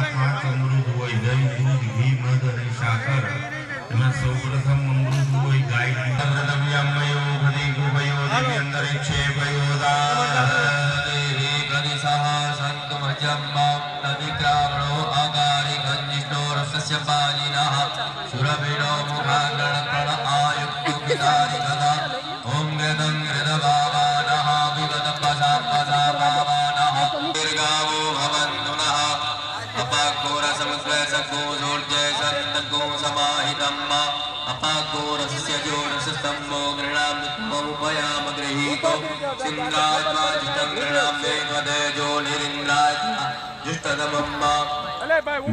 એમાં 5 અમૃત હોય, દહીં, દૂધ, ઘી, મધ અને સાકર. એમાં સૌપ્રથમ અમૃત હોય ગાય દ્રવ્યમયો ઘડી ગુભયો દિવ્યંતરિક્ષે ભયોદા દેવી કનિસહ સંતમજમ્મા નવિક્રામણો આગારી કંજિષ્ણો રસસ્ય પાનિનઃ સુરભિણો મુખાગ્રણ પ્રણ આયુક્તો પિતારી કદા ઓમ ગદં ગૃદભાવાનઃ વિગત પસા પસા ભાવાનઃ દીર્ઘાવો ભવન્તુનઃ અપાઘોર સમસ્વસકો જોડ્ય સંતકો સમાહિતમ્ અપાઘોરસ્ય જોરસસ્તંભો ગૃણામ્યુપયામ ગૃહીતો સિંગાત્માજિતં ગૃણામ્યે ત્વદેજો નિરિન્દ્રાત્મા જુષ્ટતમમ્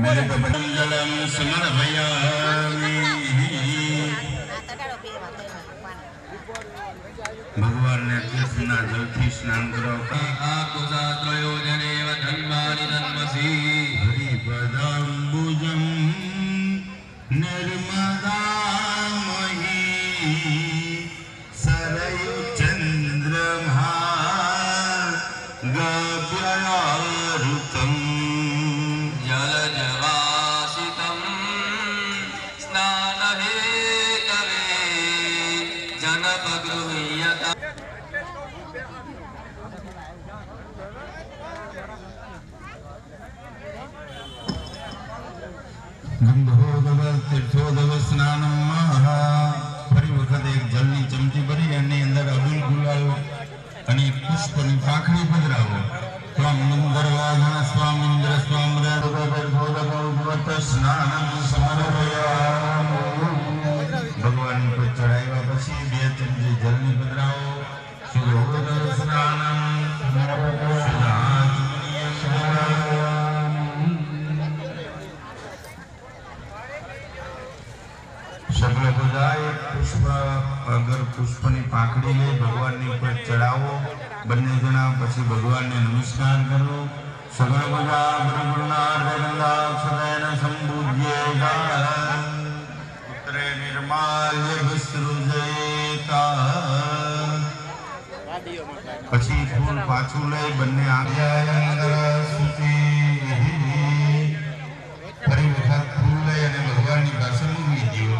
મેઘમંડલં સમર્પયામિ ભગવાનને તીર્થના જળથી સ્નાન કરાવતા આ કુશાત્રયોજનેવ ધન્માનિ ધન્મસી હરિપદાંબુજં નર્મદામહી સરયુ ચંદ્રમા ગભ્યયારુતં જલજવાસિતં સ્નાનહેતવે જનપગૃહ્યતા ગંધોદવ તીર્થોદવ સ્નાનમ ફરી વખત એક જળની ચમચી ભરી એની અંદર અબીલ ગુલાલ અને પુષ્પની પાંખડી પધરાવો. સ્વામિન્દ્રવાહન સ્વામિન્દ્ર સ્વામ્રત સ્નાનમ સમર્પયામિ. ભગવાન પર ચડાવ્યા પછી 2 ચમચી જળની પધરાવો. સુરોદવ સ્નાનમ સગળ બધાએ પુષ્પ અગર પુષ્પની પાંખડી લઈ ભગવાનની ઉપર ચડાવો. બંને જણા પછી ભગવાનને નમસ્કાર કરો. સગળ બધા ગુરુગુરુનાર્ગંધાક્ષરેણ સંબુધ્યેતા પુત્રે નિર્માલ્ય વિસૃજેતા. પછી ફૂલ પાછું લઈ બંને આગ્યા ફરી વખત ફૂલ લઈ અને ભગવાનની પાસે મૂકી દો.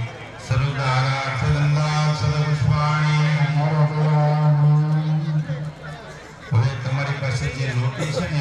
હવે તમારી પાસે જે રોટી છે ને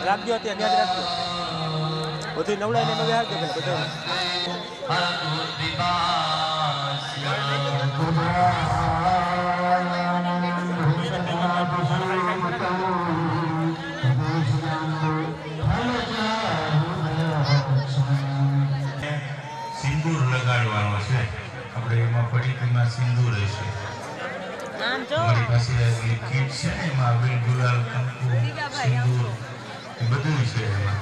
રાખજો ત્યાં યાદ રાખજો બધું નવડાઈને નવે આવજો પેલા સિંદૂર લગાડવાનો છે. આપણે એમાં પડીકીમાં સિંદૂર હશે. અમારી પાસે ઓલી કીટ છે ને એમાં અબીલ ગુલાલ કંકુ સિંદૂર એ બધું છે એમાં.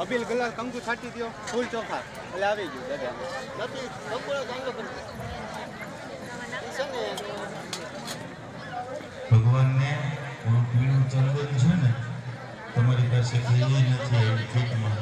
અબીલ ગુલાલ કંકુ છાંટી દો, ફૂલ ચોખા એટલે આવી ગયું દાદા. નથી બપોરે ચાંગો કરી ભગવાનને ઓલું પીળું ચંદન છે ને તમારી પાસે એ નથી આવી કીટમાં.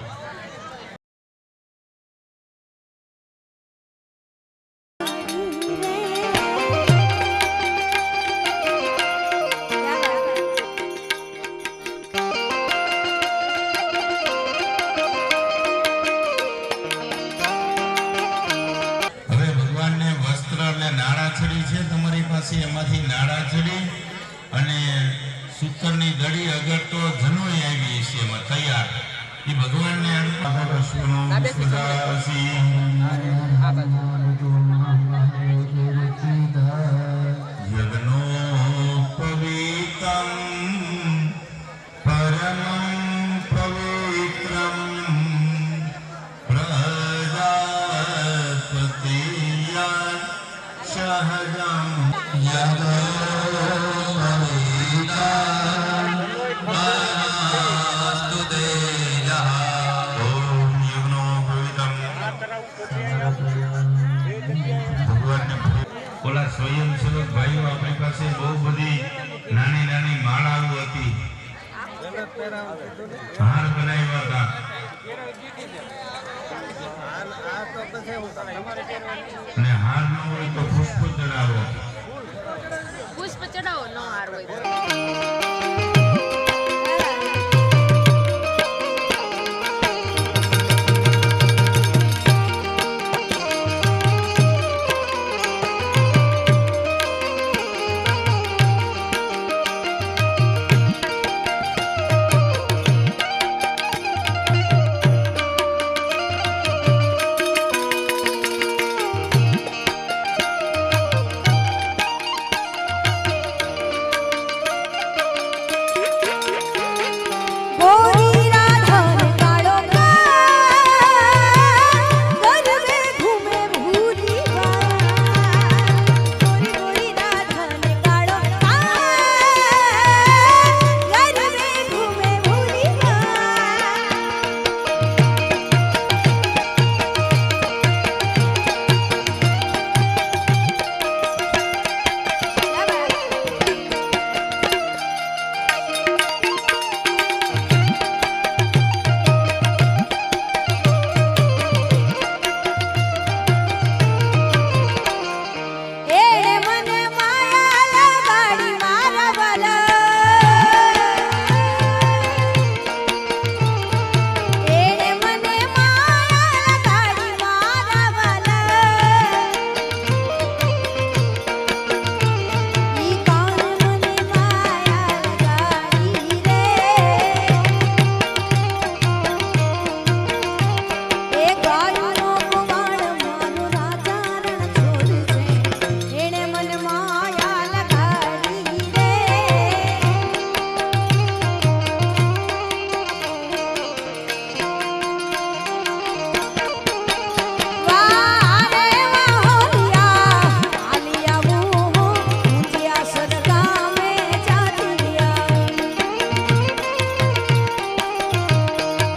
હવે ભગવાનને વસ્ત્ર અને નાળાછડી છે તમારી પાસે, એમાંથી નાળાછડી અને સૂતરની દડી અગર તો જનોઈ આવી છે એમાં તૈયાર. એ ભગવાનને યજ્ઞો પવિત્રમ પરમં પવિત્રમ પ્રજાપતિયા સહજમ ઓલા સ્વયંસેવક ભાઈઓ આપણી પાસે બહુ બધી નાની નાની માળાઓ હતી, હાર બનાવ્યા હતા. અને હાર ન હોય તો પુષ્પ ચડાવો. પુષ્પ ચડાવો, ન હાર હોય તો.